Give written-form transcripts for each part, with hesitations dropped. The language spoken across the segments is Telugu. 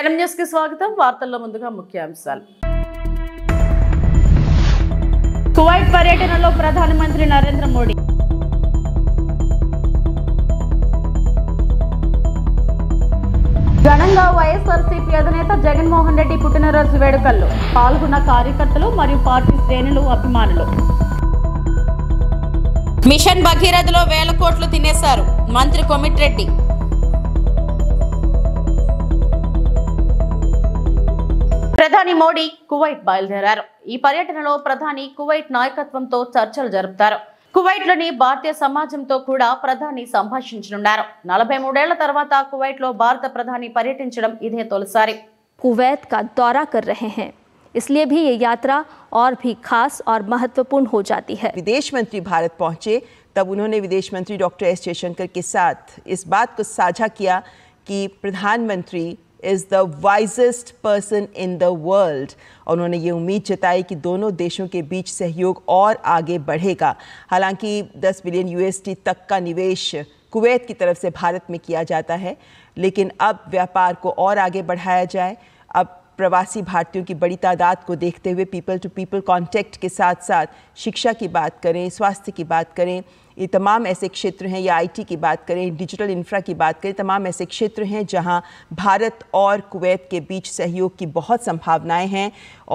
జనం న్యూస్ కి స్వాగతం. వార్తల్లో ముందుగా ముఖ్యాంశాలు. కువైట్ పర్యటనలో ప్రధానమంత్రి నరేంద్ర మోడీ. ఘనంగా వైఎస్ఆర్సీపీ అధినేత జగన్మోహన్ రెడ్డి పుట్టినరోజు వేడుకల్లో పాల్గొన్న కార్యకర్తలు మరియు పార్టీ శ్రేణులు, అభిమానులు. మిషన్ భగీరథలో 1000 కోట్లు తినేశారు మంత్రి కోమిటిరెడ్డి. ప్రధాని మోడీ కువైట్ బయలుదేరారు. ఈ పర్యటనలో ప్రధాని కువైట్ నాయకత్వంతో చర్చలు జరుపుతారు. కువైట్ లోని భారతీయ సమాజంతో కూడా ప్రధాని సంభాషించనున్నారు. 43 ఏళ్ల తర్వాత కువైట్ లో భారత ప్రధాని పర్యటించడం ఇదే తొలిసారి. कुवैत का दौरा कर रहे हैं, इसलिए भी ये यात्रा और भी खास और महत्वपूर्ण हो जाती है. विदेश मंत्री भारत पहुंचे तब उन्होंने विदेश मंत्री डॉक्टर एस जयशंकर के साथ इस बात को साझा किया कि प्रधानमंत्री is the wisest person in the world. और उन्होंने ये उम्मीद जताई कि दोनों देशों के बीच सहयोग और आगे बढ़ेगा. हालांकि 10 बिलियन USD तक का निवेश कुवैत की तरफ से भारत में किया जाता है, लेकिन अब व्यापार को और आगे बढ़ाया जाए. अब प्रवासी भारतीयों की बड़ी तादाद को देखते हुए पीपल टू पीपल कॉन्टैक्ट के साथ साथ शिक्षा की बात करें, स्वास्थ्य की बात करें, ये तमाम ऐसे क्षेत्र हैं, या IT की बात करें, डिजिटल इंफ्रा की बात करें, तमाम ऐसे क्षेत्र हैं जहां भारत और कुवैत के बीच सहयोग की बहुत संभावनाएं हैं.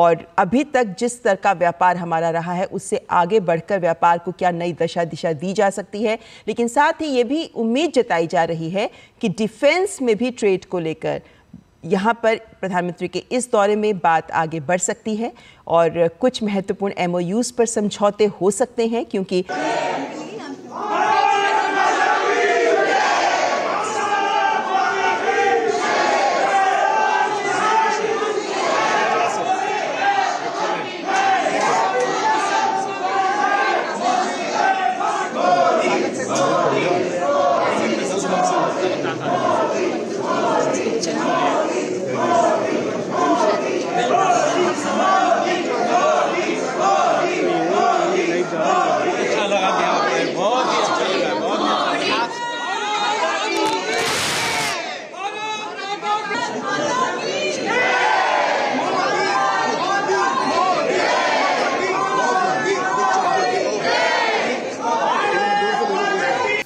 और अभी तक जिस स्तर का व्यापार हमारा रहा है उससे आगे बढ़कर व्यापार को क्या नई दिशा दी जा सकती है. लेकिन साथ ही ये भी उम्मीद जताई जा रही है कि डिफेंस में भी ट्रेड को लेकर यहाँ पर प्रधानमंत्री के इस दौरे में बात आगे बढ़ सकती है और कुछ महत्वपूर्ण MOUs पर समझौते हो सकते हैं, क्योंकि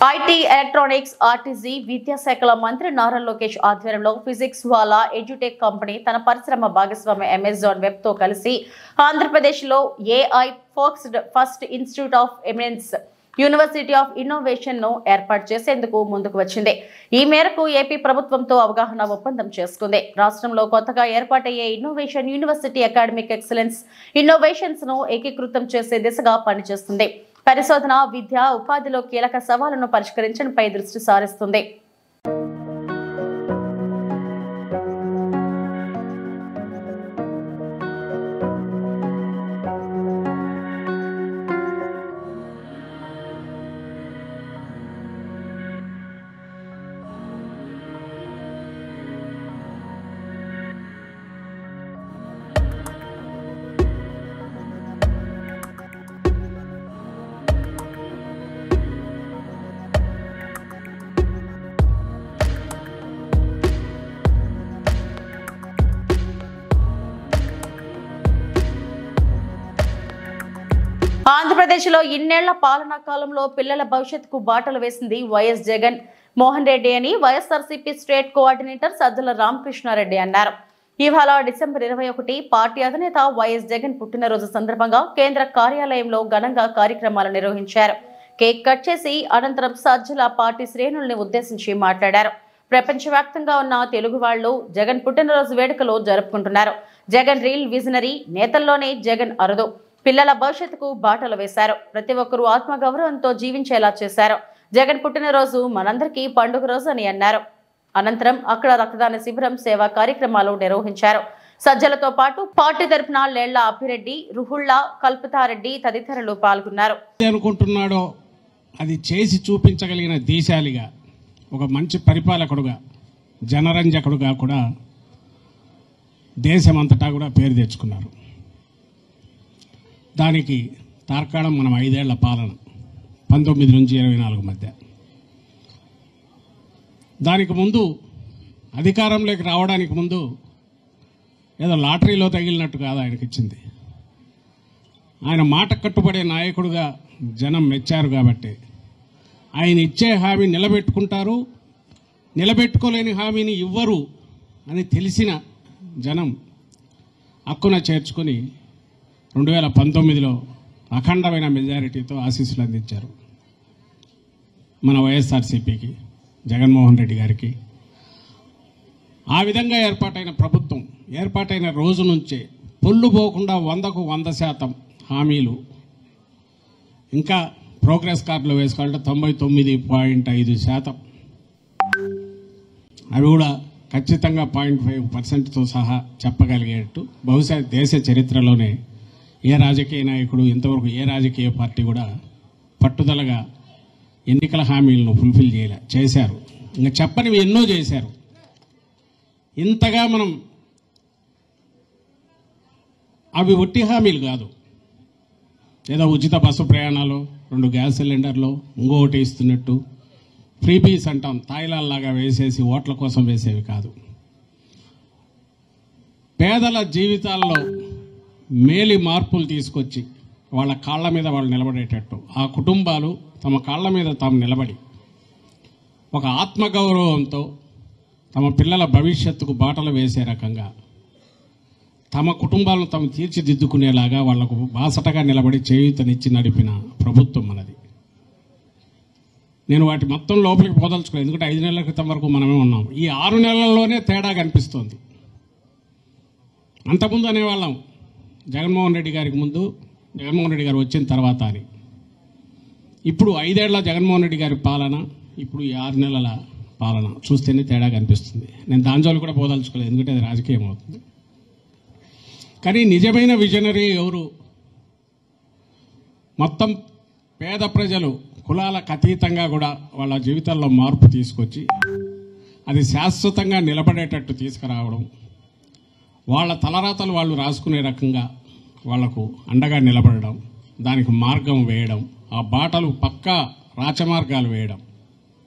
ఐటీ, ఎలక్ట్రానిక్స్, ఆర్టీసీ, విద్యాశాఖల మంత్రి నారా లోకేష్ ఆధ్వర్యంలో ఫిజిక్స్ వాలా ఎడ్యుటెక్ కంపెనీ తన పరిశ్రమ భాగస్వామి అమెజాన్ వెబ్ తో కలిసి ఆంధ్రప్రదేశ్ లో AI first institute of eminence university of innovation ను ఏర్పాటు చేసేందుకు ముందుకు వచ్చింది. ఈ మేరకు ఏపీ ప్రభుత్వంతో అవగాహన ఒప్పందం చేసుకుంది. రాష్ట్రంలో కొత్తగా ఏర్పాటయ్యే innovation university academic excellence innovations ను ఏకీకృతం చేసే దిశగా పనిచేస్తుంది. పరిశోధన, విద్య, ఉపాధిలో కీలక సవాళ్లను పరిష్కరించడంపై దృష్టి సారిస్తుంది. ఆంధ్రప్రదేశ్ లో ఇన్నేళ్ల పాలనా కాలంలో పిల్లల భవిష్యత్తుకు బాటలు వేసింది వైఎస్ జగన్ మోహన్ రెడ్డి అని వైఎస్ఆర్సీపీ స్టేట్ కోఆర్డినేటర్ సజ్జల రామకృష్ణారెడ్డి అన్నారు. ఇవాళ డిసెంబర్ 21 పార్టీ అధినేత వైఎస్ జగన్ పుట్టినరోజు సందర్భంగా కేంద్ర కార్యాలయంలో ఘనంగా కార్యక్రమాలు నిర్వహించారు. కేక్ కట్ చేసి అనంతరం సజ్జల పార్టీ శ్రేణుల్ని ఉద్దేశించి మాట్లాడారు. ప్రపంచవ్యాప్తంగా ఉన్న తెలుగు వాళ్లు జగన్ పుట్టినరోజు వేడుకలు జరుపుకుంటున్నారు. జగన్ రీల్ విజనరీ, నేతల్లోనే జగన్ అరుదు. పిల్లల భవిష్యత్తుకు బాటలు వేశారు. ప్రతి ఒక్కరూ ఆత్మగౌరవంతో జీవించేలా చేశారు. జగన్ పుట్టినరోజు మనందరికీ పండుగ రోజు అని అన్నారు. అనంతరం అక్కడ రక్తదాన శిబిరం, సేవా కార్యక్రమాలు నిర్వహించారు. సజ్జలతో పాటు పార్టీ తరపున లేళ్ల అభిరెడ్డి, రుహుళ్ల కల్పతారెడ్డి తదితరులు పాల్గొన్నారు. అనుకుంటున్నాడో అది చేసి చూపించగలిగిన దేశాలిగా, ఒక మంచి పరిపాలకుడుగా, జనరంజకుడుగా కూడా దేశమంతటా కూడా పేరు తెచ్చుకున్నారు. దానికి తార్కాణం మనం 5 ఏళ్ల పాలన, 19 నుంచి 24 మధ్య. దానికి ముందు అధికారంలోకి రావడానికి ముందు ఏదో లాటరీలో తగిలినట్టు కాదు ఆయనకి ఇచ్చింది. ఆయన మాట కట్టుబడే నాయకుడుగా జనం మెచ్చారు కాబట్టి ఆయన ఇచ్చే హామీ నిలబెట్టుకుంటారు, నిలబెట్టుకోలేని హామీని ఇవ్వరు అని తెలిసిన జనం హక్కున చేర్చుకొని 2019లో అఖండమైన మెజారిటీతో ఆశీస్సులు అందించారు మన వైఎస్ఆర్సీపీకి, జగన్మోహన్ రెడ్డి గారికి. ఆ విధంగా ఏర్పాటైన ప్రభుత్వం ఏర్పాటైన రోజు నుంచే పొల్లు పోకుండా 100కు 100% హామీలు, ఇంకా ప్రోగ్రెస్ కార్డులో వేసుకోవాలంటే 99.5%, అవి కూడా ఖచ్చితంగా 0.5%తో సహా చెప్పగలిగేట్టు బహుశా దేశ చరిత్రలోనే ఏ రాజకీయ నాయకుడు ఇంతవరకు ఏ రాజకీయ పార్టీ కూడా పట్టుదలగా ఎన్నికల హామీలను ఫుల్ఫిల్ చేశారు. ఇంకా చెప్పనివి ఎన్నో చేశారు. ఇంతగా మనం అవి ఒట్టి హామీలు కాదు, ఏదో ఉచిత బస్సు ప్రయాణాలు, 2 గ్యాస్ సిలిండర్లు, ఇంకొకటి ఇస్తున్నట్టు ఫ్రీబీస్ అంటాం, తాయిలాల్లాగా వేసేసి ఓట్ల కోసం వేసేవి కాదు. పేదల జీవితాల్లో మేలి మార్పులు తీసుకొచ్చి వాళ్ళ కాళ్ళ మీద వాళ్ళు నిలబడేటట్టు, ఆ కుటుంబాలు తమ కాళ్ళ మీద తాము నిలబడి ఒక ఆత్మగౌరవంతో తమ పిల్లల భవిష్యత్తుకు బాటలు వేసే రకంగా తమ కుటుంబాలను తాము తీర్చిదిద్దుకునేలాగా వాళ్లకు బాసటగా నిలబడి చేయూతనిచ్చి నడిపిన ప్రభుత్వం మనది. నేను వాటి మొత్తం లోపలికి పోదలుచుకోలేదు, ఎందుకంటే 5 నెలల క్రితం వరకు మనమే ఉన్నాం. ఈ 6 నెలల్లోనే తేడా కనిపిస్తోంది. అంతకుముందు అనేవాళ్ళం జగన్మోహన్ రెడ్డి గారికి ముందు, జగన్మోహన్ రెడ్డి గారు వచ్చిన తర్వాత అని. ఇప్పుడు 5 ఏళ్ల జగన్మోహన్ రెడ్డి గారి పాలన, ఇప్పుడు ఈ 6 నెలల పాలన చూస్తేనే తేడా కనిపిస్తుంది. నేను దాని జోలు కూడా పోదలుచుకోలేదు, ఎందుకంటే అది రాజకీయం అవుతుంది. కానీ నిజమైన విజనరీ ఎవరు? మొత్తం పేద ప్రజలు కులాలకు అతీతంగా కూడా వాళ్ళ జీవితాల్లో మార్పు తీసుకొచ్చి అది శాశ్వతంగా నిలబడేటట్టు తీసుకురావడం, వాళ్ళ తలరాతలు వాళ్ళు రాసుకునే రకంగా వాళ్లకు అండగా నిలబడడం, దానికి మార్గం వేయడం, ఆ బాటలు పక్కా రాచమార్గాలు వేయడం,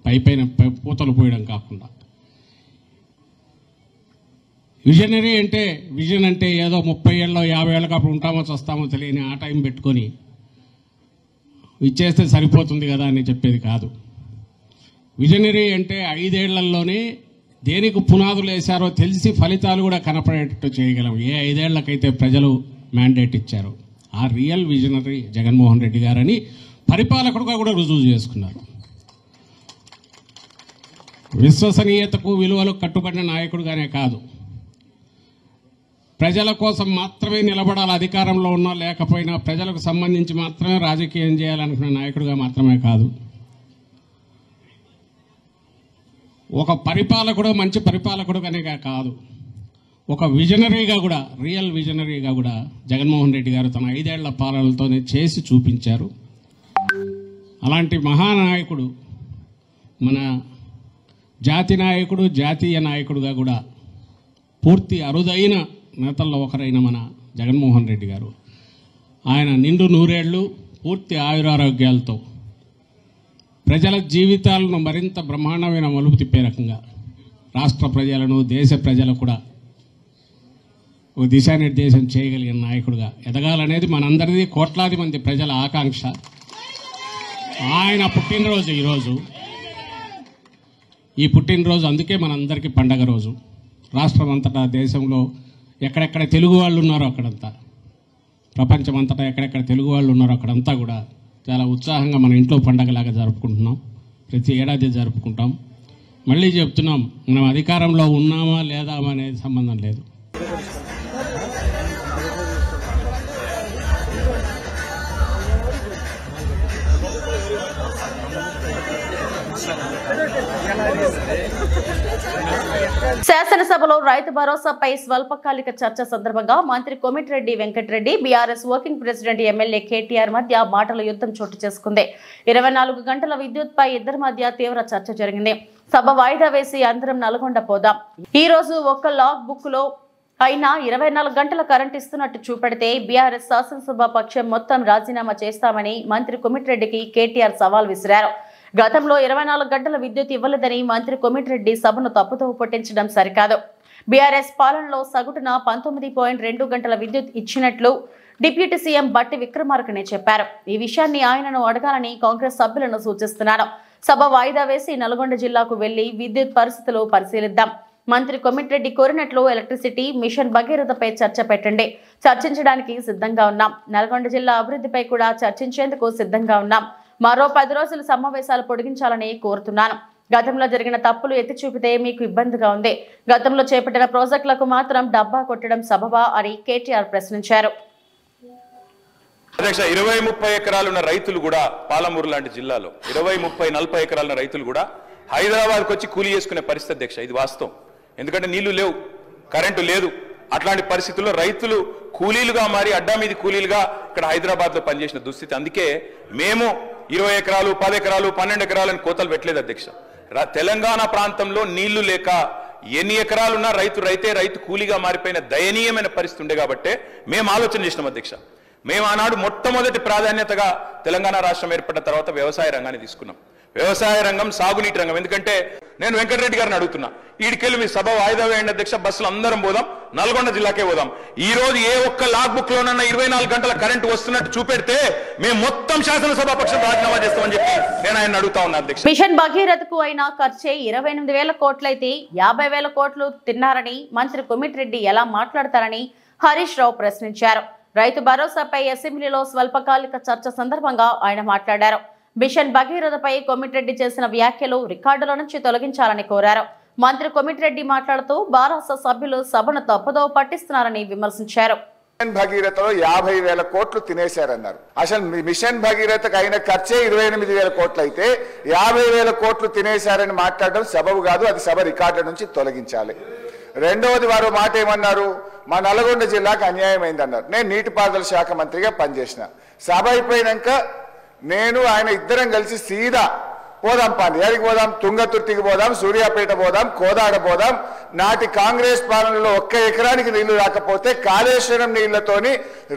పైపైన పూతలు పోయడం కాకుండా. విజనరీ అంటే, విజన్ అంటే ఏదో 30 ఏళ్ళలో 50 ఏళ్ళకి అప్పుడు ఉంటామో చస్తామో తెలియని ఆ టైం పెట్టుకొని ఇచ్చేస్తే సరిపోతుంది కదా అని చెప్పేది కాదు. విజనరీ అంటే 5 ఏళ్లలోనే దేనికి పునాదులు వేశారో తెలిసి ఫలితాలు కూడా కనపడేటట్టు చేయగలం. ఏ 5 ఏళ్లకైతే ప్రజలు మ్యాండేట్ ఇచ్చారు, ఆ రియల్ విజనరీ జగన్మోహన్ రెడ్డి గారని పరిపాలకుడుగా కూడా రుజువు చేసుకున్నారు. విశ్వసనీయతకు విలువలకు కట్టుబడిన నాయకుడుగానే కాదు, ప్రజల కోసం మాత్రమే నిలబడాలి, అధికారంలో ఉన్నా లేకపోయినా ప్రజలకు సంబంధించి మాత్రమే రాజకీయం చేయాలనుకునే నాయకుడిగా మాత్రమే కాదు, ఒక పరిపాలకుడు, మంచి పరిపాలకుడుగానే కాదు, ఒక విజనరీగా కూడా, రియల్ విజనరీగా కూడా జగన్మోహన్ రెడ్డి గారు తన 5 ఏళ్ల పాలనలతోనే చేసి చూపించారు. అలాంటి మహానాయకుడు, మన జాతి నాయకుడు, జాతీయ నాయకుడుగా కూడా పూర్తి అరుదైన నేతల్లో ఒకరైన మన జగన్మోహన్ రెడ్డి గారు, ఆయన నిండు 100 ఏళ్ళు పూర్తి ఆయురారోగ్యాలతో ప్రజల జీవితాలను మరింత బ్రహ్మాండమైన మలుపు తిప్పే రకంగా రాష్ట్ర ప్రజలను, దేశ ప్రజలకు కూడా ఒక దిశానిర్దేశం చేయగలిగిన నాయకుడిగా ఎదగాలనేది మనందరిది, కోట్లాది మంది ప్రజల ఆకాంక్ష. ఆయన పుట్టినరోజు ఈరోజు. ఈ పుట్టినరోజు అందుకే మనందరికీ పండగ రోజు. రాష్ట్రం అంతటా, దేశంలో ఎక్కడెక్కడ తెలుగు వాళ్ళు ఉన్నారో అక్కడంతా, ప్రపంచం అంతటా ఎక్కడెక్కడ తెలుగు వాళ్ళు ఉన్నారో అక్కడంతా కూడా చాలా ఉత్సాహంగా మన ఇంట్లో పండగలాగా జరుపుకుంటున్నాం. ప్రతి ఏడాది జరుపుకుంటాం. మళ్ళీ చెప్తున్నాం, మనం అధికారంలో ఉన్నామా లేదా అనేది సంబంధం లేదు. శాసనసభలో రైతు భరోసాపై స్వల్పకాలిక చర్చ సందర్భంగా మంత్రి Komatireddy Venkatreddy, BRS working president MLA KTR మధ్య మాటల యుద్ధం చోటు చేసుకుంది. 24 గంటల విద్యుత్పై ఇద్దరి మధ్య తీవ్ర చర్చ జరిగింది. సభ వాయిదా వేసి అందరం నల్గొండ పోదాం. ఈ రోజు ఒక్క లాగ్ బుక్ లో అయినా 24 గంటల కరెంట్ ఇస్తున్నట్టు చూపెడితే బీఆర్ఎస్ శాసనసభ పక్షం మొత్తం రాజీనామా చేస్తామని మంత్రి కోమటిరెడ్డికి కేటీఆర్ సవాల్ విసిరారు. గతంలో 24 గంటల విద్యుత్ ఇవ్వలేదని మంత్రి కోమటిరెడ్డి సభను తప్పుదోవ పట్టించడం సరికాదు. బీఆర్ఎస్ పాలనలో సగటున 19.2 గంటల విద్యుత్ ఇచ్చినట్లు డిప్యూటీ సీఎం బట్టి విక్రమార్కనే చెప్పారు. ఈ విషయాన్ని ఆయనను అడగాలని కాంగ్రెస్ సభ్యులను సూచిస్తున్నారు. సభ వాయిదా వేసి నల్గొండ జిల్లాకు వెళ్లి విద్యుత్ పరిస్థితులు పరిశీలిద్దాం. మంత్రి కొమ్మిటిరెడ్డి కోరినట్లు ఎలక్ట్రిసిటీ మిషన్ భగీరథపై చర్చ పెట్టండి. చర్చించడానికి సిద్ధంగా ఉన్నాం. నల్గొండ జిల్లా అభివృద్ధిపై కూడా చర్చించేందుకు సిద్ధంగా ఉన్నాం. మరో 10 రోజులు సమావేశాలు పొడిగించాలని కోరుతున్నాను. గతంలో జరిగిన తప్పులు ఎత్తి చూపితే మీకు ఇబ్బందిగా ఉంది. గతంలో చేపట్టిన ప్రాజెక్టులకు మాత్రం డబ్బా కొట్టడం సబబా అని కేటీఆర్ ప్రశ్నించారు. అధ్యక్ష 20-30 ఎకరాలు ఉన్న రైతులు కూడా పాలమూరు లాంటి జిల్లాలో 20-30-40 ఎకరాల రైతులు కూడా హైదరాబాద్కి వచ్చి కూలీ చేసుకునే పరిస్థితి అధ్యక్ష. ఇది వాస్తవం. ఎందుకంటే నీళ్లు లేవు, కరెంటు లేదు. అట్లాంటి పరిస్థితుల్లో రైతులు కూలీలుగా మారి అడ్డా మీద కూలీలుగా ఇక్కడ హైదరాబాద్లో పనిచేసిన దుస్థితి. అందుకే మేము 20 ఎకరాలు 10 ఎకరాలు 12 ఎకరాలని కోతలు పెట్టలేదు అధ్యక్ష. తెలంగాణ ప్రాంతంలో నీళ్లు లేక ఎన్ని ఎకరాలున్నా రైతు కూలీగా మారిపోయిన దయనీయమైన పరిస్థితి ఉండే కాబట్టే మేము ఆలోచన చేసినాం అధ్యక్ష. మేము ఆనాడు మొట్టమొదటి ప్రాధాన్యతగా తెలంగాణ రాష్ట్రం ఏర్పడిన తర్వాత వ్యవసాయ రంగాన్ని తీసుకున్నాం. వ్యవసాయ రంగం, సాగునీటి రంగం. ఎందుకంటే నేను వెంకటరెడ్డి గారిని అడుగుతున్నా, ఈడికెళ్ళి మీ సభ వాయిదా వేయండి అధ్యక్ష, బస్సులు అందరం పోదాం, నల్గొండ జిల్లాకే పోదాం. ఈ రోజు ఏ ఒక్క లాగ్ బుక్ లోనన్నా 24 గంటల కరెంటు వస్తున్నట్టు చూపెడితే మేము మొత్తం శాసనసభాపక్షం రాజీనామా చేస్తామని చెప్పి నేను ఆయన అడుగుతా ఉన్నా అధ్యక్ష. మిషన్ భగీరథకు అయిన ఖర్చే 28,000 కోట్లయితే 50,000 కోట్లు తిన్నారని మంత్రి కొమ్మిటిరెడ్డి ఎలా మాట్లాడతారని హరీష్ రావు ప్రశ్నించారు. రైతు భరోసాపై అసెంబ్లీలో స్వల్పకాలిక చర్చ సందర్భంగా ఆయన మాట్లాడారు. మిషన్ భగీరథపై కొమ్మిటిరెడ్డి చేసిన వ్యాఖ్యలు రికార్డుల నుంచి తొలగించాలని కోరారు. మంత్రి కొమ్మిటిరెడ్డి మాట్లాడుతూ బారాస సభ్యులు సభను తప్పుదో పట్టిస్తున్నారని విమర్శించారు. మిషన్ భగీరథలో 50,000 కోట్లు తినేశారన్నారు. అసలు మిషన్ భగీరథకు అయిన ఖర్చే 28,000 కోట్లు అయితే 50,000 కోట్లు తినేశారని మాట్లాడడం సబబు కాదు. అది సభ రికార్డుల నుంచి తొలగించాలి. రెండవది, వారు మాట ఏమన్నారు, మా నల్గొండ జిల్లాకు అన్యాయం అయిందన్నారు. నేను నీటిపారుదల శాఖ మంత్రిగా పనిచేసిన. సభ అయిపోయినాక నేను ఆయన ఇద్దరం కలిసి సీదా పోదాం, పాండి ఎక్కడికి పోదాం, తుంగతుర్తికి పోదాం, సూర్యాపేట పోదాం, కోదాడ పోదాం. నాటి కాంగ్రెస్ పాలనలో 1 ఎకరానికి నీళ్లు రాకపోతే కాళేశ్వరం నీళ్లతోని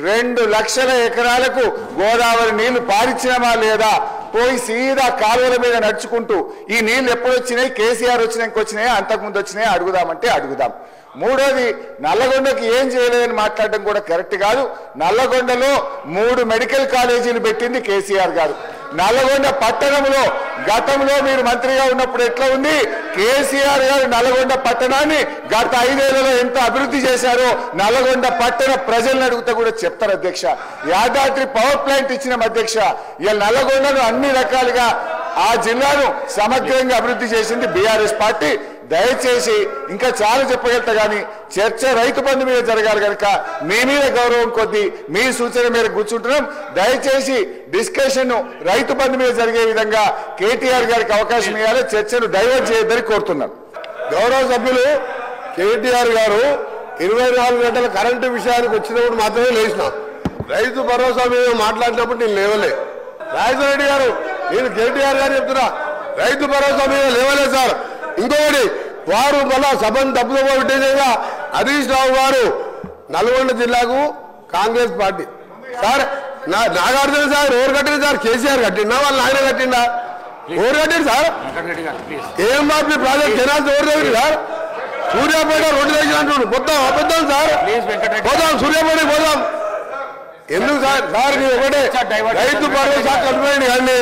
2 లక్షల ఎకరాలకు గోదావరి నీళ్లు పారించినమా లేదా, పోయి సీదా కాలువల మీద నడుచుకుంటూ ఈ నీళ్లు ఎప్పుడు వచ్చినాయి, కేసీఆర్ వచ్చినాక వచ్చినాయా, అంతకుముందు వచ్చినాయా అడుగుదామంటే అడుగుదాం. మూడోది, నల్లగొండకి ఏం చేయలేదని మాట్లాడడం కూడా కరెక్ట్ కాదు. నల్లగొండలో 3 మెడికల్ కాలేజీలు పెట్టింది కేసీఆర్ గారు. నల్లగొండ పట్టణంలో గతంలో మీరు మంత్రిగా ఉన్నప్పుడు ఎట్లా ఉంది, కేసీఆర్ గారు నల్లగొండ పట్టణాన్ని గత 5 ఏళ్లలో ఎంత అభివృద్ధి చేశారో నల్లగొండ పట్టణ ప్రజలను అడుగుతా కూడా చెప్తారు అధ్యక్ష. యాదాద్రి పవర్ ప్లాంట్ ఇచ్చిన అధ్యక్ష. ఇలా నల్లగొండను అన్ని రకాలుగా ఆ జిల్లాను సమగ్రంగా అభివృద్ధి చేసింది బీఆర్ఎస్ పార్టీ. దయచేసి ఇంకా చాలా చెప్పగలుగుతా కానీ చర్చ రైతు బంధు మీద జరగాలి కనుక మీ మీద గౌరవం కొద్దీ మీ సూచన మేరకు కూర్చుంటున్నాం. దయచేసి డిస్కషన్ రైతు బంధు మీద జరిగే విధంగా కేటీఆర్ గారికి అవకాశం ఇవ్వాలి. చర్చను డైవర్ట్ చేయొద్దని కోరుతున్నాం. గౌరవ సభ్యులు కేటీఆర్ గారు 24 గంటల కరెంటు విషయానికి వచ్చినప్పుడు మాత్రమే లేచిన. రైతు భరోసా మీద మాట్లాడినప్పుడు నేను లేవలే. రాజశేఖర గారు, నేను కేటీఆర్ గారు చెప్తున్నా, రైతు భరోసా మీద లేవలేదు సార్. ఇంకొకటి, వారు మళ్ళా సభను తప్పుదో పెట్టేసేగా హరీష్ రావు గారు నల్గొండ జిల్లాకు Congress party sir. Nagarjuna sir ఎవరు కట్టింది సార్? కేసీఆర్ కట్టిండా, వాళ్ళు ఆయన కట్టిండా? ఎవరు కట్టింది సార్? ఏఎంఆర్పీ ప్రాజెక్ట్ కెనాల్స్ ఎవరు కట్టింది సార్? సూర్యాపేట 2 లక్షలు అంటున్నాడు. మొత్తం అబద్ధం సార్. పోదాం, సూర్యాపేటకి పోదాం. ఎందుకు సార్? సార్ మీరు ఒకటే రైతు భరోసా కన్ఫైన్ కానీ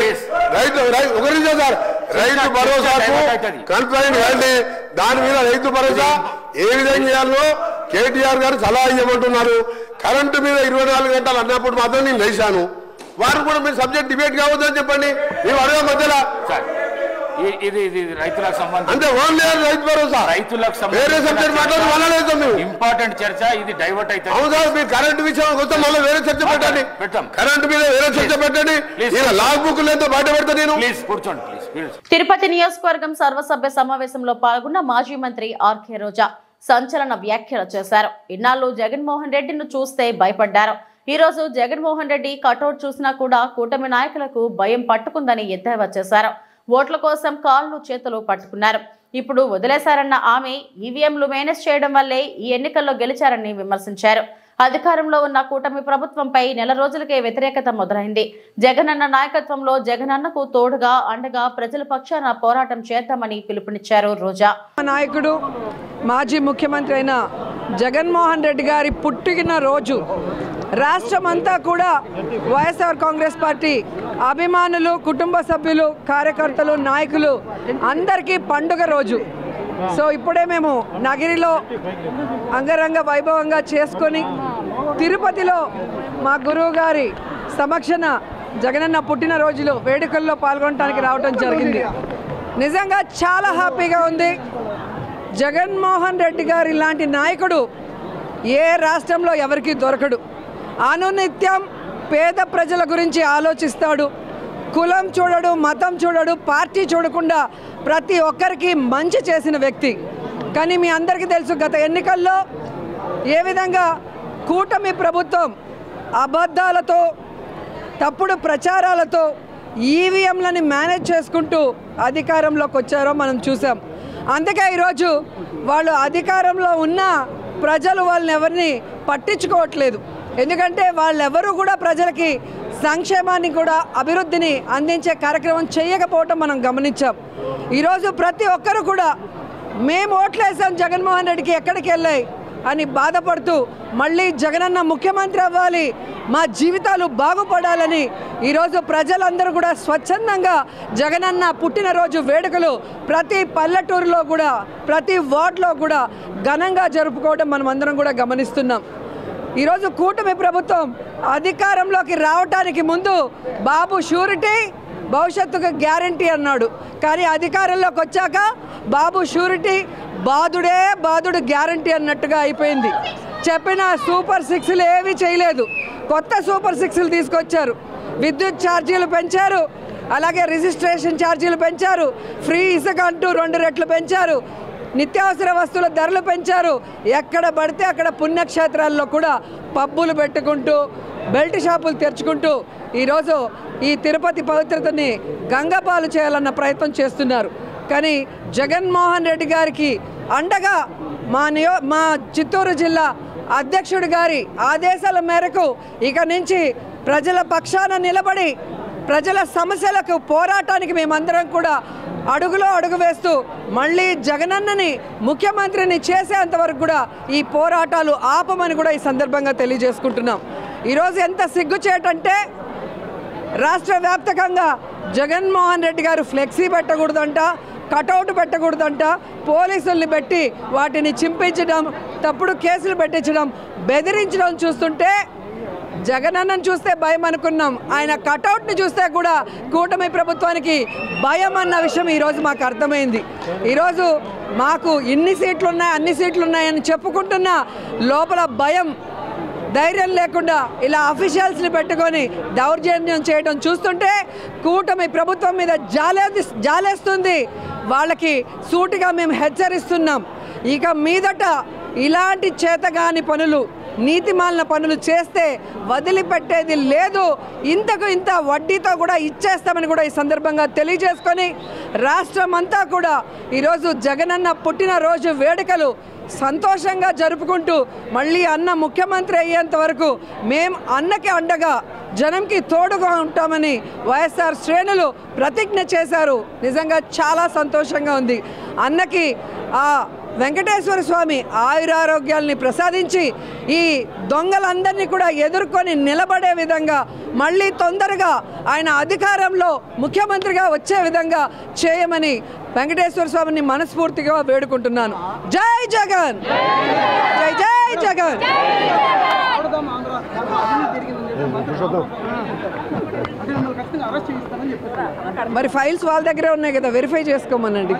ఒకరి సార్ రైతు భరోసాకు కన్ఫైన్ కానీ దాని మీద రైతు భరోసా ఏ విధంగా చేయాలో కేటీఆర్ గారు సలహా ఇవ్వమంటున్నారు. కరెంటు మీద 24 గంటలు అన్నప్పుడు మాత్రం నేను లేచాను. వారు కూడా మీరు సబ్జెక్ట్ డిబేట్ కావద్దని చెప్పండి. మేము అడగ మధ్యలో ఇది రైతులకు సంబంధించి అంటే ఓన్లీ రైతు భరోసా, రైతులకు వేరే సబ్జెక్ట్ మాట్లాడలేదు. ఇంపార్టెంట్ చర్చ ఇది డైవర్ట్ అయితే. అవును సార్, మీరు కరెంటు విషయం వస్తే మళ్ళీ వేరే చర్చ పెట్టండి. కరెంటు మీద వేరే చర్చ పెట్టండి. లాగ్ బుక్ లేదో బయట పెడతా నేను. ప్లీజ్ కూర్చోండి. తిరుపతి నియోజకవర్గం సర్వసభ్య సమావేశంలో పాల్గొన్న మాజీ మంత్రి ఆర్కే రోజా సంచలన వ్యాఖ్యలు చేశారు. ఇన్నాళ్లు జగన్మోహన్ రెడ్డిని చూస్తే భయపడ్డారు. ఈ రోజు జగన్మోహన్ రెడ్డి కటౌట్ చూసినా కూడా కూటమి నాయకులకు భయం పట్టుకుందని ఎద్దేవా చేశారు. ఓట్ల కోసం కాళ్ళు చేతులు పట్టుకున్నారు. ఇప్పుడు వదిలేశారన్న ఆమె ఈవీఎంలు మేనేజ్ చేయడం వల్లే ఈ ఎన్నికల్లో గెలిచారని విమర్శించారు. అధికారంలో ఉన్న కూటమి ప్రభుత్వంపై నెల రోజులకే వ్యతిరేకత మొదలైంది. జగనన్న నాయకత్వంలో జగనన్నకు తోడుగా అండగా ప్రజల పక్షాన పోరాటం చేద్దామని పిలుపునిచ్చారు రోజా. నాయకుడు మాజీ ముఖ్యమంత్రి అయిన జగన్మోహన్ రెడ్డి గారి పుట్టిన రోజు రాష్ట్రమంతా కూడా వైఎస్ఆర్ కాంగ్రెస్ పార్టీ అభిమానులు, కుటుంబ సభ్యులు, కార్యకర్తలు, నాయకులు అందరికీ పండుగ రోజు. సో ఇప్పుడే మేము నగిరిలో అంగరంగ వైభవంగా చేసుకొని తిరుపతిలో మా గురువు గారి సమక్షన జగనన్న పుట్టినరోజులు వేడుకల్లో పాల్గొనడానికి రావడం జరిగింది. నిజంగా చాలా హ్యాపీగా ఉంది. జగన్మోహన్ రెడ్డి గారి లాంటి నాయకుడు ఏ రాష్ట్రంలో ఎవరికీ దొరకడు. అనునిత్యం పేద ప్రజల గురించి ఆలోచిస్తాడు. కులం చూడడు, మతం చూడడు, పార్టీ చూడకుండా ప్రతి ఒక్కరికి మంచి చేసిన వ్యక్తి. కానీ మీ అందరికీ తెలుసు గత ఎన్నికల్లో ఏ విధంగా కూటమి ప్రభుత్వం అబద్ధాలతో, తప్పుడు ప్రచారాలతో ఈవీఎంలని మేనేజ్ చేసుకుంటూ అధికారంలోకి వచ్చారో మనం చూసాం. అందుకే ఈరోజు వాళ్ళు అధికారంలో ఉన్న ప్రజలు వాళ్ళని ఎవరిని పట్టించుకోవట్లేదు. ఎందుకంటే వాళ్ళెవరూ కూడా ప్రజలకి సంక్షేమాన్ని కూడా అభివృద్ధిని అందించే కార్యక్రమం చేయకపోవటం మనం గమనించాం. ఈరోజు ప్రతి ఒక్కరు కూడా మేము ఓట్లేసాం జగన్మోహన్ రెడ్డికి, ఎక్కడికి వెళ్ళాయి అని బాధపడుతూ మళ్ళీ జగనన్న ముఖ్యమంత్రి అవ్వాలి, మా జీవితాలు బాగుపడాలని ఈరోజు ప్రజలందరూ కూడా స్వచ్ఛందంగా జగనన్న పుట్టినరోజు వేడుకలు ప్రతి పల్లెటూరులో కూడా, ప్రతి వార్డులో కూడా ఘనంగా జరుపుకోవడం మనం అందరం కూడా గమనిస్తున్నాం. ఈరోజు కూటమి ప్రభుత్వం అధికారంలోకి రావడానికి ముందు బాబు షూరిటీ, భవిష్యత్తుకు గ్యారంటీ అన్నాడు. కానీ అధికారంలోకి వచ్చాక బాబు షూరిటీ, బాదుడే బాదుడు గ్యారంటీ అన్నట్టుగా అయిపోయింది. చెప్పిన సూపర్ సిక్స్లు ఏవి చేయలేదు. కొత్త సూపర్ సిక్స్లు తీసుకొచ్చారు. విద్యుత్ ఛార్జీలు పెంచారు, అలాగే రిజిస్ట్రేషన్ ఛార్జీలు పెంచారు, ఫ్రీ ఇసుక అంటూ 2 రెట్లు పెంచారు, నిత్యావసర వస్తువుల ధరలు పెంచారు. ఎక్కడ పడితే అక్కడ పుణ్యక్షేత్రాల్లో కూడా పబ్బులు పెట్టుకుంటూ, బెల్ట్ షాపులు తెరుచుకుంటూ ఈరోజు ఈ తిరుపతి పవిత్రతని గంగపాలు చేయాలన్న ప్రయత్నం చేస్తున్నారు. కానీ జగన్మోహన్ రెడ్డి గారికి అండగా మా చిత్తూరు జిల్లా అధ్యక్షుడి గారి ఆదేశాల మేరకు ఇక నుంచి ప్రజల పక్షాన నిలబడి ప్రజల సమస్యలకు పోరాటానికి మేమందరం కూడా అడుగులో అడుగు వేస్తూ మళ్ళీ జగనన్నని ముఖ్యమంత్రిని చేసేంతవరకు కూడా ఈ పోరాటాలు ఆపమని కూడా ఈ సందర్భంగా తెలియజేసుకుంటున్నాం. ఈరోజు ఎంత సిగ్గుచేటంటే రాష్ట్ర వ్యాప్తంగా జగన్మోహన్ రెడ్డి గారు ఫ్లెక్సీ పెట్టకూడదంట, కటౌట్ పెట్టకూడదంట, పోలీసుల్ని పెట్టి వాటిని చింపించడం, తప్పుడు కేసులు పెట్టించడం, బెదిరించడం చూస్తుంటే జగనన్నను చూస్తే భయం అనుకున్నాం. ఆయన కటౌట్ని చూస్తే కూడా కూటమి ప్రభుత్వానికి భయం అన్న విషయం ఈరోజు మాకు అర్థమైంది. ఈరోజు మాకు ఇన్ని సీట్లు ఉన్నాయి, అన్ని సీట్లు ఉన్నాయని చెప్పుకుంటున్న లోపల భయం, ధైర్యం లేకుండా ఇలా అఫీషియల్స్ని పెట్టుకొని దౌర్జన్యం చేయడం చూస్తుంటే కూటమి ప్రభుత్వం మీద జాలేస్తుంది. వాళ్ళకి సూటిగా మేము హెచ్చరిస్తున్నాం. ఇక మీదట ఇలాంటి చేతగాని పనులు, నీతిమాలిన పనులు చేస్తే వదిలిపెట్టేది లేదు. ఇంతకు ఇంత వడ్డీతో కూడా ఇచ్చేస్తామని కూడా ఈ సందర్భంగా తెలియజేసుకొని రాష్ట్రం అంతా కూడా ఈరోజు జగనన్న పుట్టినరోజు వేడుకలు సంతోషంగా జరుపుకుంటూ మళ్ళీ అన్న ముఖ్యమంత్రి అయ్యేంత వరకు మేము అన్నకి అండగా, జనంకి తోడుగా ఉంటామని వైఎస్ఆర్ శ్రేణులు ప్రతిజ్ఞ చేశారు. నిజంగా చాలా సంతోషంగా ఉంది. అన్నకి ఆ వెంకటేశ్వర స్వామి ఆయురారోగ్యాల్ని ప్రసాదించి ఈ దొంగలందరినీ కూడా ఎదుర్కొని నిలబడే విధంగా మళ్ళీ తొందరగా ఆయన అధికారంలో ముఖ్యమంత్రిగా వచ్చే విధంగా చేయమని వెంకటేశ్వర స్వామిని మనస్ఫూర్తిగా వేడుకుంటున్నాను. జై జగన్, జై జై జగన్. మరి ఫైల్స్ వాళ్ళ దగ్గరే ఉన్నాయి కదా, వెరిఫై చేసుకోమనండి.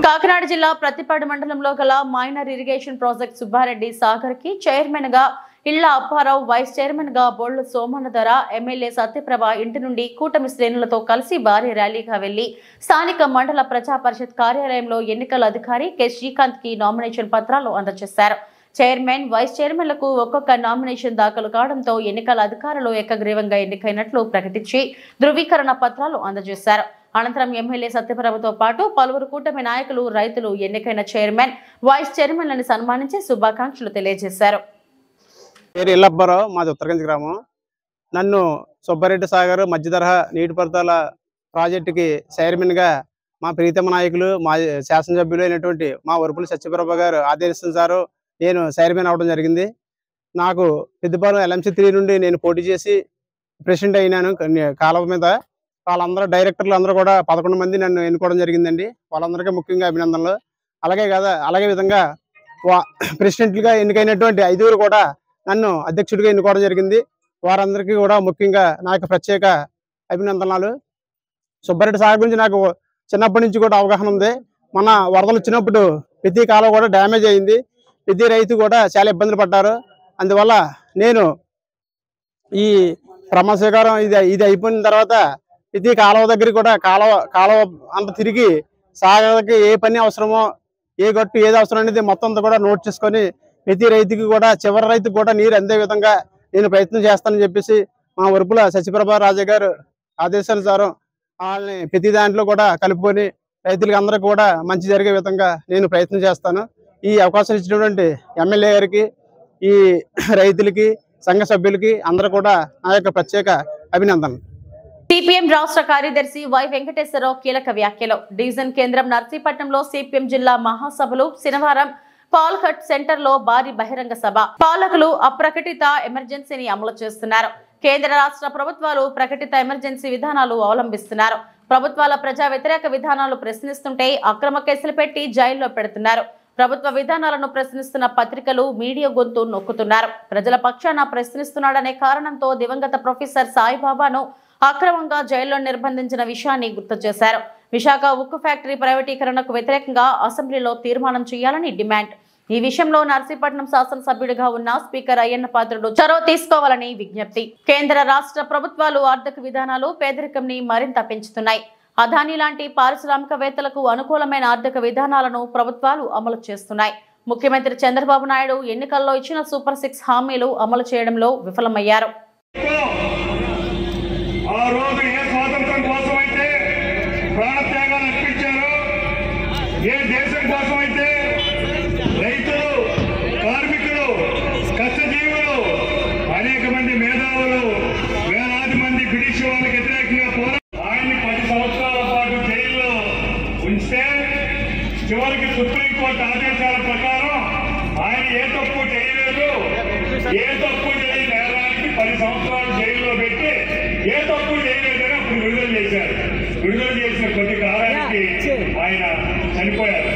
కాకినాడ జిల్లా ప్రతిపాడు మండలంలో గల minor irrigation project Subbareddy Sagar కి చైర్మన్ గా ఇళ్ల అప్పారావు, వైస్ చైర్మన్ గా బోళ్ల సోమన్నధర, ఎమ్మెల్యే సత్యప్రభ ఇంటి నుండి కూటమి శ్రేణులతో కలిసి భారీ ర్యాలీగా వెళ్లి స్థానిక మండల ప్రజా పరిషత్ కార్యాలయంలో ఎన్నికల అధికారి కె శ్రీకాంత్ కి నామినేషన్ పత్రాలు అందజేశారు. చైర్మన్, వైస్ చైర్మన్లకు ఒక్కొక్క నామినేషన్ దాఖలు కావడంతో ఎన్నికల అధికారులు ఏకగ్రీవంగా ఎన్నికైనట్లు ప్రకటించి ధృవీకరణ పత్రాలు అందజేశారు. అనంతరం ఎమ్మెల్యే సత్యప్రభతో పాటు పలువురు కూటమి నాయకులు, రైతులు ఎన్నికైన చైర్మన్, వైస్ చైర్మన్లను సన్మానించి శుభాకాంక్షలు తెలియజేశారు. పేరు ఇల్లబ్బారావు, మాది ఉత్తరగంజ్ గ్రామం. నన్ను సుబ్బారెడ్డి సాగర్ మధ్య తరహా నీటిపారుదల ప్రాజెక్టుకి చైర్మన్గా మా ప్రీతమ నాయకులు మా శాసనసభ్యులు అయినటువంటి మా వరపుల సత్యప్రభ గారు ఆదేశించారు నేను చైర్మన్ అవ్వడం జరిగింది. నాకు పెద్దపాలెం LMC 3 నుండి నేను పోటీ చేసి ప్రెసిడెంట్ అయినాను. కాలువ మీద వాళ్ళందరూ డైరెక్టర్లు అందరూ కూడా 11 మంది నన్ను ఎన్నుకోవడం జరిగిందండి. వాళ్ళందరికీ ముఖ్యంగా అభినందనలు. అలాగే విధంగా ప్రెసిడెంట్లుగా ఎన్నికైనటువంటి 5గురు కూడా నన్ను అధ్యక్షుడిగా ఎన్నుకోవడం జరిగింది. వారందరికీ కూడా ముఖ్యంగా నా యొక్క ప్రత్యేక అభినందనలు. సుబ్బారెడ్డి సాగర్ గురించి నాకు చిన్నప్పటి నుంచి కూడా అవగాహన ఉంది. మన వరదలు వచ్చినప్పుడు ప్రతి కాలం కూడా డ్యామేజ్ అయింది. ప్రతి రైతు కూడా చాలా ఇబ్బందులు పడ్డారు. అందువల్ల నేను ఈ ప్రమాణ స్వీకారం ఇది అయిపోయిన తర్వాత ప్రతి కాలువ దగ్గర కూడా కాలువ అంత తిరిగి సాగర్కి ఏ పని అవసరమో ఏ గట్టు ఏది అవసరం అనేది మొత్తం అంతా కూడా నోట్ చేసుకొని ప్రతి రైతుకి కూడా చివరి రైతుకు కూడా నీరు అందే విధంగా నేను ప్రయత్నం చేస్తానని చెప్పేసి మా వరపుల సత్యప్రభ రాజా గారు ఆదేశానుసారం వాళ్ళని ప్రతి దాంట్లో కూడా కలుపుకొని రైతులకి అందరికీ కూడా మంచి జరిగే విధంగా నేను ప్రయత్నం చేస్తాను. ఈ అవకాశం ఇచ్చినటువంటి ఎమ్మెల్యే గారికి ఈ రైతులకి సంఘ సభ్యులకి అందరూ కూడా నా యొక్క ప్రత్యేక అభినందనలు. సిపిఎం రాష్ట్ర కార్యదర్శి వై వెంకటేశ్వరరావు కీలక వ్యాఖ్యలు. డివిజన్ కేంద్రం నర్సీపట్నంలో సిపిఎం జిల్లా మహాసభలు శనివారం పాల్ఘట్ సెంటర్ లో భారీ బహిరంగ సభ. పాలకులు అప్రకటిత ఎమర్జెన్సీని అమలు చేస్తున్నారు. కేంద్ర రాష్ట్ర ప్రభుత్వాలు ప్రకటిత ఎమర్జెన్సీ విధానాలు అవలంబిస్తున్నారు. ప్రభుత్వాల ప్రజా వ్యతిరేక విధానాలు ప్రశ్నిస్తుంటే అక్రమ కేసులు పెట్టి జైల్లో పెడుతున్నారు. ప్రభుత్వ విధానాలను ప్రశ్నిస్తున్న పత్రికలు మీడియా గొంతు నొక్కుతున్నారు. ప్రజల పక్షాన ప్రశ్నిస్తున్నాడనే కారణంతో దివంగత ప్రొఫెసర్ సాయిబాబాను అక్రమంగా జైల్లో నిర్బంధించిన విషయాన్ని గుర్తు చేశారు. విశాఖ ఉక్కు ఫ్యాక్టరీ ప్రైవేటీకరణకు వ్యతిరేకంగా అసెంబ్లీలో తీర్మానం చేయాలని డిమాండ్. ఈ విషయంలో నర్సీపట్నం శాసనసభ్యుడిగా ఉన్న స్పీకర్ అయ్యన్న పాత్రుడు చొరవ తీసుకోవాలని విజ్ఞప్తి. కేంద్ర రాష్ట్ర ప్రభుత్వాలు ఆర్థిక విధానాలు పేదరికంని మరింత పెంచుతున్నాయి. అదానీ లాంటి పారిశ్రామికవేత్తలకు అనుకూలమైన ఆర్థిక విధానాలను ప్రభుత్వాలు అమలు చేస్తున్నాయి. ముఖ్యమంత్రి చంద్రబాబు నాయుడు ఎన్నికల్లో ఇచ్చిన సూపర్ 6 హామీలు అమలు చేయడంలో విఫలమయ్యారు. ఆ రోజు ఏ స్వాతంత్రం కోసం అయితే ప్రాణత్యాగాలు అర్పించారో, ఏ దేశం కోసం అయితే రైతులు, కార్మికులు, కష్టజీవులు, అనేక మంది మేధావులు, వేలాది మంది బ్రిటిష్ వాళ్ళకి వ్యతిరేకంగా ఆయన్ని 10 సంవత్సరాల పాటు జైల్లో ఉంచితే చివరికి సుప్రీంకోర్టు ఆదేశాల ప్రకారం ఆయన ఏ తప్పు చేయలేదు, ఏ తప్పు చేయని నేరానికి 10 సంవత్సరాలు జైల్లో పెట్టి ఏ తప్పు చేయలేదని అప్పుడు విడుదల చేశారు. విడుదల చేసిన కొద్ది కాలానికి ఆయన చనిపోయారు.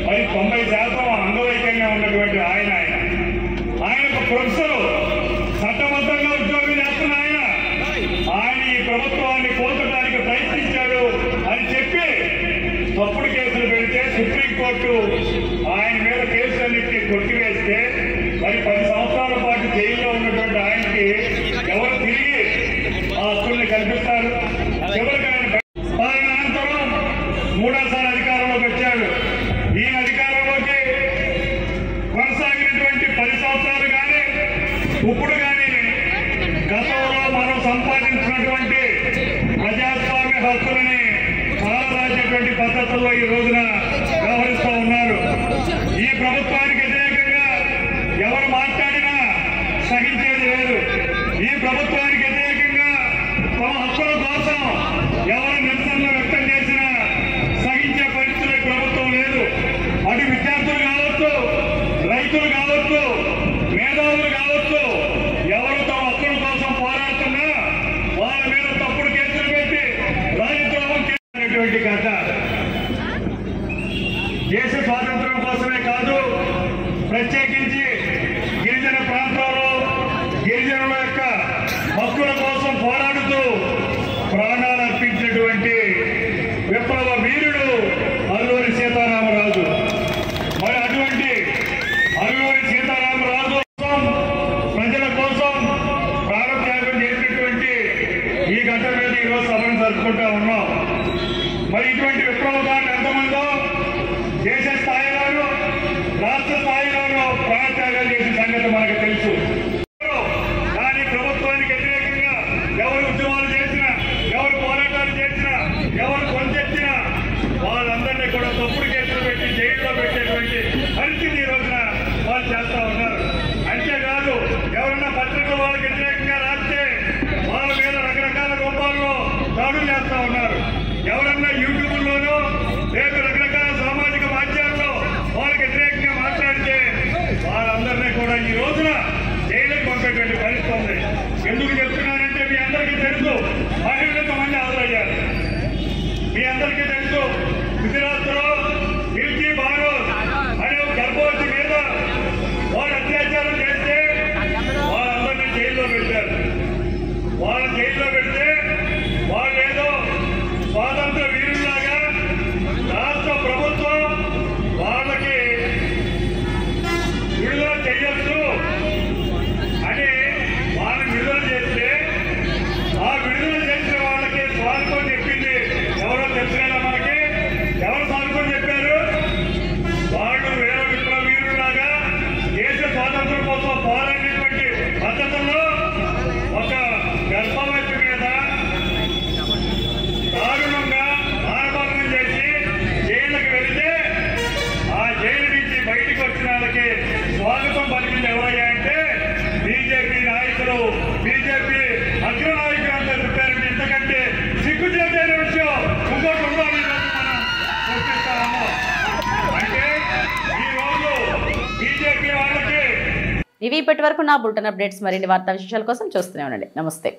మరి 90% అంగవైకల్యంగా ఉన్నటువంటి ఆయన ప్రొఫెసర్ చట్టబద్ధంగా ఉద్యోగం చేస్తున్న ఆయన ఈ ప్రభుత్వాన్ని కోల్చడానికి ప్రయత్నించాడు అని చెప్పి తప్పుడు కేసులు పెడితే సుప్రీంకోర్టు ఆయన మీద కేసులన్నింటినీ కొట్టివేస్తే మరి 10 సంవత్సరాల పాటు జైల్లో ఉన్నటువంటి ఆయనకి ఎవరు తిరిగి ఆ హక్కుల్ని కల్పిస్తారు? చివరికి ఆయన అనంతరం 3వసారి అధికారంలోకి వచ్చాడు. ఈ అధికారంలోకి కొనసాగినటువంటి 10 సంవత్సరాలు కానీ ఇప్పుడు కానీ గతంలో మనం సంపాదించినటువంటి ప్రజాస్వామ్య హక్కులని కాలరాసేటువంటి పద్ధతుల్లో ఈ రోజున వ్యవహరిస్తూ ఉన్నారు. ఈ ప్రభుత్వానికి వ్యతిరేకంగా ఎవరు మాట్లాడినా సహించేది లేదు. ఈ ప్రభుత్వానికి వ్యతిరేకంగా తమ హక్కుల కోసం ఎవరు నిరసనలు వ్యక్తం చేసినా సహించే పరిస్థితులు ప్రభుత్వం లేదు. అటు విద్యార్థులు కావచ్చు, రైతులు కావచ్చు, మేధావులు కావచ్చు, ఎవరు తమ హక్కుల కోసం పోరాడుతున్నా వాళ్ళ మీద తప్పుడు కేసులు పెట్టి రాజద్రోహం చేసినటువంటి కథ. దేశ స్వాతంత్రం కోసమే కాదు, ప్రత్యేకించి గిరిజన ప్రాంతాల్లో గిరిజనుల యొక్క హక్కుల కోసం పోరాడుతూ ప్రాణాలు అర్పించినటువంటి విప్లవ వీరుడు అల్లూరి సీతారామరాజు. మరి అటువంటి అల్లూరి సీతారామరాజు ప్రజల కోసం ప్రాణత్యాగం చేసినటువంటి ఈ ఘటన మీద ఈరోజు సభను జరుపుకుంటా ఉన్నాం. మరి ఇటువంటి విప్లవకారులు ఎంతమందో దేశ స్థాయిలోనూ రాష్ట్ర స్థాయిలోనూ ప్రాణత్యాగాలు చేసిన సంగతి మనకు తెలుసు. కానీ ప్రభుత్వానికి వ్యతిరేకంగా ఎవరు ఉద్యమాలు చేసినా, ఎవరు పోరాటాలు చేసినా, ఎవరు కొంచెత్తినా వాళ్ళందరినీ కూడా తప్పుడు కేసులు పెట్టి జైల్లో పెట్టేటువంటి పరిస్థితి ఈ రోజున వాళ్ళు చేస్తా ఉన్నారు. అంతేకాదు ఎవరన్నా పత్రికలు వాళ్ళకి వ్యతిరేకంగా రాస్తే వాళ్ళ మీద రకరకాల రూపాల్లో దాడులు చేస్తా ఉన్నారు. ఎవరన్నా యూట్యూబ్లోనూ ఇవి ఇప్పటి వరకు నా బులెటిన్ అప్డేట్స్. మరిన్ని వార్తా విశేషాల కోసం చూస్తూనే ఉండండి. నమస్తే.